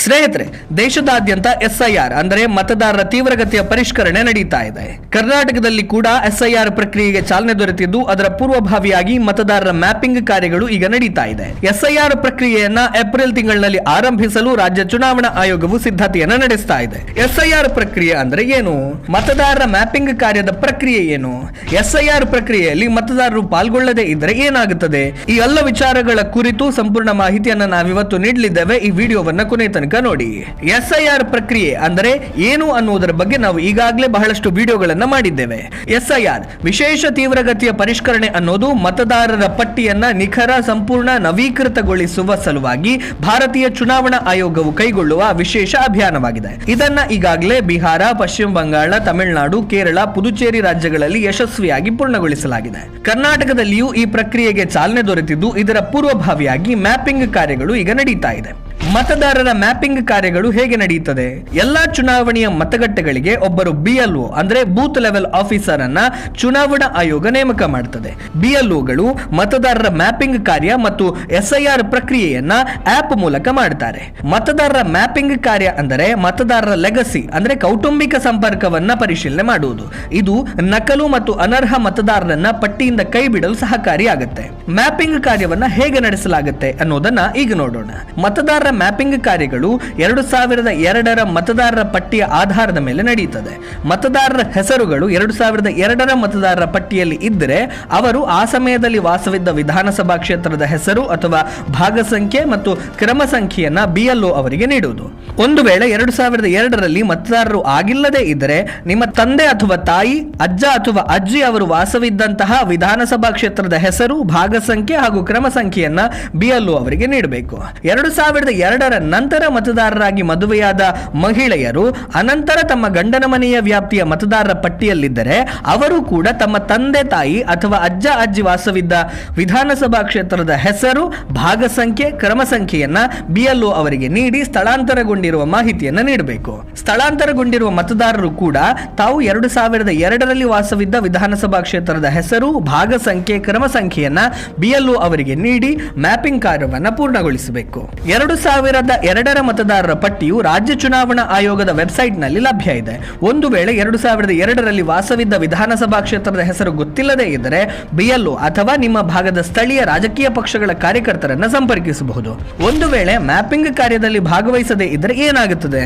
ಸ್ನೇಹಿತರೆ, ದೇಶದಾದ್ಯಂತ ಎಸ್ಐಆರ್ ಅಂದರೆ ಮತದಾರರ ತೀವ್ರಗತಿಯ ಪರಿಷ್ಕರಣೆ ನಡೀತಾ ಇದೆ. ಕರ್ನಾಟಕದಲ್ಲಿ ಕೂಡ ಎಸ್ಐಆರ್ ಪ್ರಕ್ರಿಯೆಗೆ ಚಾಲನೆ ದೊರೆತಿದ್ದು, ಅದರ ಪೂರ್ವಭಾವಿಯಾಗಿ ಮತದಾರರ ಮ್ಯಾಪಿಂಗ್ ಕಾರ್ಯಗಳು ಈಗ ನಡೀತಾ ಇದೆ. ಎಸ್ಐಆರ್ ಪ್ರಕ್ರಿಯೆಯನ್ನ ಏಪ್ರಿಲ್ ತಿಂಗಳಿನಲ್ಲಿ ಆರಂಭಿಸಲು ರಾಜ್ಯ ಚುನಾವಣಾ ಆಯೋಗವು ಸಿದ್ಧತೆಯನ್ನ ನಡೆಸ್ತಾ ಇದೆ. ಎಸ್ಐಆರ್ ಪ್ರಕ್ರಿಯೆ ಅಂದ್ರೆ ಏನು? ಮತದಾರರ ಮ್ಯಾಪಿಂಗ್ ಕಾರ್ಯದ ಪ್ರಕ್ರಿಯೆ ಏನು? ಎಸ್ಐಆರ್ ಪ್ರಕ್ರಿಯೆಯಲ್ಲಿ ಮತದಾರರು ಪಾಲ್ಗೊಳ್ಳದೇ ಇದ್ದರೆ ಏನಾಗುತ್ತದೆ? ಈ ಎಲ್ಲ ವಿಚಾರಗಳ ಕುರಿತು ಸಂಪೂರ್ಣ ಮಾಹಿತಿಯನ್ನ ನಾವಿವತ್ತು ನೀಡಲಿದ್ದೇವೆ. ಈ ವಿಡಿಯೋವನ್ನ ಕೊನೆ ತನಕ ನೋಡಿ. ಎಸ್ಐಆರ್ ಪ್ರಕ್ರಿಯೆ ಅಂದರೆ ಏನು ಅನ್ನುವುದರ ಬಗ್ಗೆ ನಾವು ಈಗಾಗಲೇ ಬಹಳಷ್ಟು ವಿಡಿಯೋಗಳನ್ನ ಮಾಡಿದ್ದೇವೆ. ಎಸ್ಐಆರ್ ವಿಶೇಷ ತೀವ್ರಗತಿಯ ಪರಿಷ್ಕರಣೆ ಅನ್ನೋದು ಮತದಾರರ ಪಟ್ಟಿಯನ್ನ ನಿಖರ, ಸಂಪೂರ್ಣ ನವೀಕೃತಗೊಳಿಸುವ ಸಲುವಾಗಿ ಭಾರತೀಯ ಚುನಾವಣಾ ಆಯೋಗವು ಕೈಗೊಳ್ಳುವ ವಿಶೇಷ ಅಭಿಯಾನವಾಗಿದೆ. ಇದನ್ನ ಈಗಾಗಲೇ ಬಿಹಾರ, ಪಶ್ಚಿಮ ಬಂಗಾಳ, ತಮಿಳುನಾಡು, ಕೇರಳ, ಪುದುಚೇರಿ ರಾಜ್ಯಗಳಲ್ಲಿ ಯಶಸ್ವಿಯಾಗಿ ಪೂರ್ಣಗೊಳಿಸಲಾಗಿದೆ. ಕರ್ನಾಟಕದಲ್ಲಿಯೂ ಈ ಪ್ರಕ್ರಿಯೆಗೆ ಚಾಲನೆ ದೊರೆತಿದ್ದು, ಇದರ ಪೂರ್ವಭಾವಿಯಾಗಿ ಮ್ಯಾಪಿಂಗ್ ಕಾರ್ಯಗಳು ಈಗ ನಡೀತಾ ಇದೆ. ಮತದಾರರ ಮ್ಯಾಪಿಂಗ್ ಕಾರ್ಯಗಳು ಹೇಗೆ ನಡೆಯುತ್ತದೆ? ಎಲ್ಲಾ ಚುನಾವಣೆಯ ಮತಗಟ್ಟೆಗಳಿಗೆ ಒಬ್ಬರು BLO ಅಂದ್ರೆ ಬೂತ್ ಲೆವೆಲ್ ಆಫೀಸರ್ ಅನ್ನ ಚುನಾವಣಾ ಆಯೋಗ ನೇಮಕ ಮಾಡುತ್ತದೆ. BLOಗಳು ಮತದಾರರ ಮ್ಯಾಪಿಂಗ್ ಕಾರ್ಯ ಮತ್ತು ಎಸ್ಐಆರ್ ಪ್ರಕ್ರಿಯೆಯನ್ನ ಆಪ್ ಮೂಲಕ ಮಾಡುತ್ತಾರೆ. ಮತದಾರರ ಮ್ಯಾಪಿಂಗ್ ಕಾರ್ಯ ಅಂದರೆ ಮತದಾರರ ಲೆಗಸಿ ಅಂದ್ರೆ ಕೌಟುಂಬಿಕ ಸಂಪರ್ಕವನ್ನ ಪರಿಶೀಲನೆ ಮಾಡುವುದು. ಇದು ನಕಲು ಮತ್ತು ಅನರ್ಹ ಮತದಾರರನ್ನ ಪಟ್ಟಿಯಿಂದ ಕೈ ಬಿಡಲು ಸಹಕಾರಿಯಾಗುತ್ತೆ. ಮ್ಯಾಪಿಂಗ್ ಕಾರ್ಯವನ್ನ ಹೇಗೆ ನಡೆಸಲಾಗುತ್ತೆ ಅನ್ನೋದನ್ನ ಈಗ ನೋಡೋಣ. ಮತದಾರರ ಮ್ಯಾಪಿಂಗ್ ಕಾರ್ಯಗಳು 2002ರ ಮತದಾರರ ಪಟ್ಟಿಯ ಆಧಾರದ ಮೇಲೆ ನಡೆಯುತ್ತದೆ. ಮತದಾರರ ಹೆಸರುಗಳು 2002ರ ಮತದಾರರ ಪಟ್ಟಿಯಲ್ಲಿ ಇದ್ದರೆ ಅವರು ಆ ಸಮಯದಲ್ಲಿ ವಾಸವಿದ್ದ ವಿಧಾನಸಭಾ ಕ್ಷೇತ್ರದ ಹೆಸರು ಅಥವಾ ಭಾಗ ಸಂಖ್ಯೆ ಮತ್ತು ಕ್ರಮ ಸಂಖ್ಯೆಯನ್ನ BLO ಅವರಿಗೆ ನೀಡುವುದು. ಒಂದು ವೇಳೆ 2002ರಲ್ಲಿ ಮತದಾರರು ಆಗಿಲ್ಲದೆ ಇದ್ದರೆ ನಿಮ್ಮ ತಂದೆ ಅಥವಾ ತಾಯಿ, ಅಜ್ಜ ಅಥವಾ ಅಜ್ಜಿ ಅವರು ವಾಸವಿದ್ದಂತಹ ವಿಧಾನಸಭಾ ಕ್ಷೇತ್ರದ ಹೆಸರು, ಭಾಗ ಸಂಖ್ಯೆ ಹಾಗೂ ಕ್ರಮ ಸಂಖ್ಯೆಯನ್ನ BLO ಅವರಿಗೆ ನೀಡಬೇಕು. 2002ರ ನಂತರ ಮತದಾರರಾಗಿ ಮದುವೆಯಾದ ಮಹಿಳೆಯರು ಅನಂತರ ತಮ್ಮ ಗಂಡನ ಮನೆಯ ವ್ಯಾಪ್ತಿಯ ಮತದಾರರ ಪಟ್ಟಿಯಲ್ಲಿದ್ದರೆ ಅವರು ಕೂಡ ತಮ್ಮ ತಂದೆ ತಾಯಿ ಅಥವಾ ಅಜ್ಜ ಅಜ್ಜಿ ವಾಸವಿದ್ದ ವಿಧಾನಸಭಾ ಕ್ಷೇತ್ರದ ಹೆಸರು, ಭಾಗ ಸಂಖ್ಯೆ, ಕ್ರಮ ಸಂಖ್ಯೆಯನ್ನ BLO ಅವರಿಗೆ ನೀಡಿ ಸ್ಥಳಾಂತರಗೊಂಡಿರುವ ಮಾಹಿತಿಯನ್ನ ನೀಡಬೇಕು. ಸ್ಥಳಾಂತರಗೊಂಡಿರುವ ಮತದಾರರು ಕೂಡ ತಾವು 2002ರಲ್ಲಿ ವಾಸವಿದ್ದ ವಿಧಾನಸಭಾ ಕ್ಷೇತ್ರದ ಹೆಸರು, ಭಾಗ ಸಂಖ್ಯೆ, ಕ್ರಮ ಸಂಖ್ಯೆಯನ್ನ BLO ಅವರಿಗೆ ನೀಡಿ ಮ್ಯಾಪಿಂಗ್ ಕಾರ್ಯವನ್ನ ಪೂರ್ಣಗೊಳಿಸಬೇಕು. 2002ರ ಮತದಾರರ ಪಟ್ಟಿಯು ರಾಜ್ಯ ಚುನಾವಣಾ ಆಯೋಗದ ವೆಬ್ಸೈಟ್ ನಲ್ಲಿ ಲಭ್ಯ ಇದೆ. ಒಂದು ವೇಳೆ 2002ರಲ್ಲಿ ವಾಸವಿದ್ದ ವಿಧಾನಸಭಾ ಕ್ಷೇತ್ರದ ಹೆಸರು ಗೊತ್ತಿಲ್ಲದೆ ಇದ್ದರೆ BLO ಅಥವಾ ನಿಮ್ಮ ಭಾಗದ ಸ್ಥಳೀಯ ರಾಜಕೀಯ ಪಕ್ಷಗಳ ಕಾರ್ಯಕರ್ತರನ್ನ ಸಂಪರ್ಕಿಸಬಹುದು. ಒಂದು ವೇಳೆ ಮ್ಯಾಪಿಂಗ್ ಕಾರ್ಯದಲ್ಲಿ ಭಾಗವಹಿಸದೇ ಇದ್ದರೆ ಏನಾಗುತ್ತದೆ?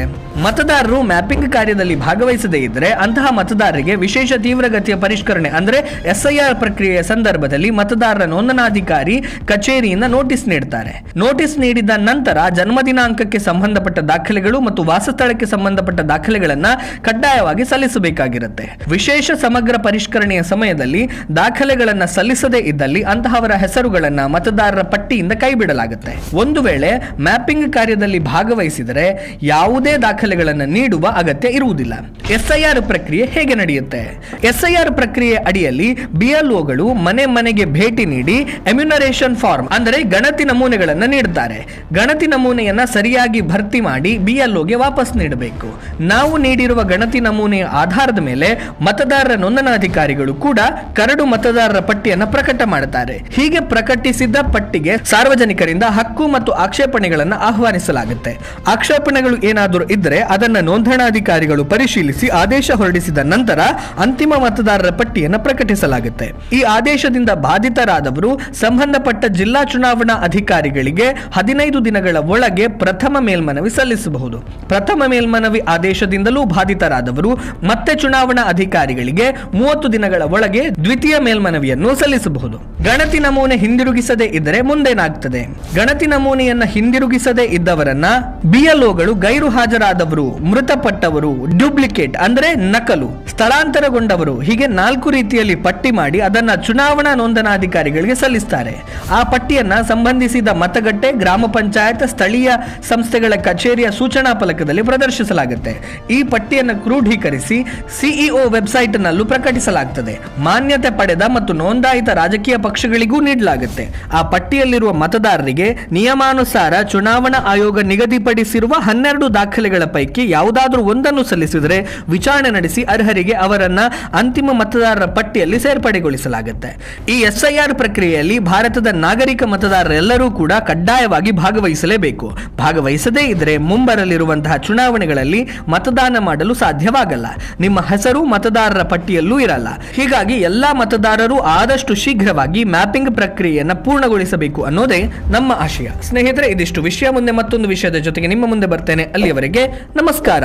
ಮತದಾರರು ಮ್ಯಾಪಿಂಗ್ ಕಾರ್ಯದಲ್ಲಿ ಭಾಗವಹಿಸದೇ ಇದ್ದರೆ ಅಂತಹ ಮತದಾರರಿಗೆ ವಿಶೇಷ ತೀವ್ರಗತಿಯ ಪರಿಷ್ಕರಣೆ ಅಂದ್ರೆ ಎಸ್ಐಆರ್ ಪ್ರಕ್ರಿಯೆಯ ಸಂದರ್ಭದಲ್ಲಿ ಮತದಾರರ ನೋಂದಣಾಧಿಕಾರಿ ಕಚೇರಿಯಿಂದ ನೋಟಿಸ್ ನೀಡುತ್ತಾರೆ. ನೋಟಿಸ್ ನೀಡಿದ ನಂತರ ಜನ್ಮ ದಿನಾಂಕಕ್ಕೆ ಸಂಬಂಧಪಟ್ಟ ದಾಖಲೆಗಳು ಮತ್ತು ವಾಸಸ್ಥಳಕ್ಕೆ ಸಂಬಂಧಪಟ್ಟ ದಾಖಲೆಗಳನ್ನ ಕಡ್ಡಾಯವಾಗಿ ಸಲ್ಲಿಸಬೇಕಾಗಿರುತ್ತೆ. ವಿಶೇಷ ಸಮಗ್ರ ಪರಿಷ್ಕರಣೆಯ ಸಮಯದಲ್ಲಿ ದಾಖಲೆಗಳನ್ನ ಸಲ್ಲಿಸದೇ ಇದ್ದಲ್ಲಿ ಅಂತಹವರ ಹೆಸರುಗಳನ್ನ ಮತದಾರರ ಪಟ್ಟಿಯಿಂದ ಕೈಬಿಡಲಾಗುತ್ತೆ. ಒಂದು ವೇಳೆ ಮ್ಯಾಪಿಂಗ್ ಕಾರ್ಯದಲ್ಲಿ ಭಾಗವಹಿಸಿದರೆ ಯಾವುದೇ ದಾಖಲೆಗಳನ್ನು ನೀಡುವ ಅಗತ್ಯ ಇರುವುದಿಲ್ಲ. ಎಸ್ಐಆರ್ ಪ್ರಕ್ರಿಯೆ ಹೇಗೆ ನಡೆಯುತ್ತೆ? ಎಸ್ಐಆರ್ ಪ್ರಕ್ರಿಯೆ ಅಡಿಯಲ್ಲಿ BLOಗಳು ಮನೆ ಮನೆಗೆ ಭೇಟಿ ನೀಡಿ ಎಮ್ಯುನರೇಷನ್ ಫಾರ್ಮ್ ಅಂದರೆ ಗಣತಿ ನಮೂನೆಗಳನ್ನು ನೀಡುತ್ತಾರೆ. ಗಣತಿ ನಮೂನೆಯನ್ನ ಸರಿಯಾಗಿ ಭರ್ತಿ ಮಾಡಿ BLOಗೆ ವಾಪಸ್ ನೀಡಬೇಕು. ನಾವು ನೀಡಿರುವ ಗಣತಿ ನಮೂನೆಯ ಆಧಾರದ ಮೇಲೆ ಮತದಾರರ ನೋಂದಣಾಧಿಕಾರಿಗಳು ಕೂಡ ಕರಡು ಮತದಾರರ ಪಟ್ಟಿಯನ್ನು ಪ್ರಕಟ ಮಾಡುತ್ತಾರೆ. ಹೀಗೆ ಪ್ರಕಟಿಸಿದ ಪಟ್ಟಿಗೆ ಸಾರ್ವಜನಿಕರಿಂದ ಹಕ್ಕು ಮತ್ತು ಆಕ್ಷೇಪಣೆಗಳನ್ನು ಆಹ್ವಾನಿಸಲಾಗುತ್ತೆ. ಆಕ್ಷೇಪಣೆಗಳು ಏನಾದರೂ ಇದ್ದರೆ ಅದನ್ನ ನೋಂದಣಾಧಿಕಾರಿಗಳು ಪರಿಶೀಲಿಸಿ ಆದೇಶ ಹೊರಡಿಸಿದ ನಂತರ ಅಂತಿಮ ಮತದಾರರ ಪಟ್ಟಿಯನ್ನು ಪ್ರಕಟಿಸಲಾಗುತ್ತೆ. ಈ ಆದೇಶದಿಂದ ಬಾಧಿತರಾದವರು ಸಂಬಂಧಪಟ್ಟ ಜಿಲ್ಲಾ ಚುನಾವಣಾ ಅಧಿಕಾರಿಗಳಿಗೆ 15 ದಿನಗಳ ಒಳಗೆ ಪ್ರಥಮ ಮೇಲ್ಮನವಿ ಸಲ್ಲಿಸಬಹುದು. ಪ್ರಥಮ ಮೇಲ್ಮನವಿ ಆದೇಶದಿಂದಲೂ ಬಾಧಿತರಾದವರು ಮತ್ತೆ ಚುನಾವಣಾ ಅಧಿಕಾರಿಗಳಿಗೆ 30 ದಿನಗಳ ಒಳಗೆ ದ್ವಿತೀಯ ಮೇಲ್ಮನವಿಯನ್ನು ಸಲ್ಲಿಸಬಹುದು. ಗಣತಿ ನಮೂನೆ ಹಿಂದಿರುಗಿಸದೇ ಇದ್ದರೆ ಮುಂದೇನಾಗ್ತದೆ? ಗಣತಿ ನಮೂನೆಯನ್ನ ಹಿಂದಿರುಗಿಸದೇ ಇದ್ದವರನ್ನ BLOಗಳು ಗೈರು ಹಾಜರಾದವರು, ಮೃತಪಟ್ಟವರು, ಡ್ಯೂಪ್ಲಿಕೇಟ್ ಅಂದ್ರೆ ನಕಲು, ಸ್ಥಳಾಂತರಗೊಂಡವರು ಹೀಗೆ 4 ರೀತಿಯಲ್ಲಿ ಪಟ್ಟಿ ಮಾಡಿ ಅದನ್ನ ಚುನಾವಣಾ ನೋಂದಣಾಧಿಕಾರಿಗಳಿಗೆ ಸಲ್ಲಿಸುತ್ತಾರೆ. ಆ ಪಟ್ಟಿಯನ್ನ ಸಂಬಂಧಿಸಿದ ಮತಗಟ್ಟೆ, ಗ್ರಾಮ ಪಂಚಾಯತ್, ಸ್ಥಳೀಯ ಸಂಸ್ಥೆಗಳ ಕಚೇರಿಯ ಸೂಚನಾ ಫಲಕದಲ್ಲಿ ಪ್ರದರ್ಶಿಸಲಾಗುತ್ತೆ. ಈ ಪಟ್ಟಿಯನ್ನು ಕ್ರೋಢೀಕರಿಸಿ CEO ವೆಬ್ಸೈಟ್ ನಲ್ಲೂ ಪ್ರಕಟಿಸಲಾಗುತ್ತದೆ. ಮಾನ್ಯತೆ ಪಡೆದ ಮತ್ತು ನೋಂದಾಯಿತ ರಾಜಕೀಯ ಪಕ್ಷಗಳಿಗೂ ನೀಡಲಾಗುತ್ತೆ. ಆ ಪಟ್ಟಿಯಲ್ಲಿರುವ ಮತದಾರರಿಗೆ ನಿಯಮಾನುಸಾರ ಚುನಾವಣಾ ಆಯೋಗ ನಿಗದಿಪಡಿಸಿರುವ 12 ದಾಖಲೆಗಳ ಪೈಕಿ ಯಾವುದಾದ್ರೂ ಒಂದನ್ನು ಸಲ್ಲಿಸಿದರೆ ವಿಚಾರಣೆ ನಡೆಸಿ ಅರ್ಹರಿಗೆ ಅವರನ್ನ ಅಂತಿಮ ಮತದಾರರ ಪಟ್ಟಿಯಲ್ಲಿ ಸೇರ್ಪಡೆಗೊಳಿಸಲಾಗುತ್ತೆ. ಈ ಎಸ್ಐಆರ್ ಪ್ರಕ್ರಿಯೆಯಲ್ಲಿ ಭಾರತದ ನಾಗರಿಕ ಮತದಾರರೆಲ್ಲರೂ ಕೂಡ ಕಡ್ಡಾಯವಾಗಿ ಭಾಗವಹಿಸಲೇಬೇಕು. ಭಾಗವಹಿಸಬೇಕು. ಭಾಗವಹಿಸದೇ ಇದ್ರೆ ಮುಂಬರಲಿರುವಂತಹ ಚುನಾವಣೆಗಳಲ್ಲಿ ಮತದಾನ ಮಾಡಲು ಸಾಧ್ಯವಾಗಲ್ಲ. ನಿಮ್ಮ ಹೆಸರು ಮತದಾರರ ಪಟ್ಟಿಯಲ್ಲೂ ಇರಲ್ಲ. ಹೀಗಾಗಿ ಎಲ್ಲಾ ಮತದಾರರು ಆದಷ್ಟು ಶೀಘ್ರವಾಗಿ ಮ್ಯಾಪಿಂಗ್ ಪ್ರಕ್ರಿಯೆಯನ್ನು ಪೂರ್ಣಗೊಳಿಸಬೇಕು ಅನ್ನೋದೇ ನಮ್ಮ ಆಶಯ. ಸ್ನೇಹಿತರೆ, ಇದಿಷ್ಟು ವಿಷಯ. ಮುಂದೆ ಮತ್ತೊಂದು ವಿಷಯದ ಜೊತೆಗೆ ನಿಮ್ಮ ಮುಂದೆ ಬರ್ತೇನೆ. ಅಲ್ಲಿಯವರೆಗೆ ನಮಸ್ಕಾರ.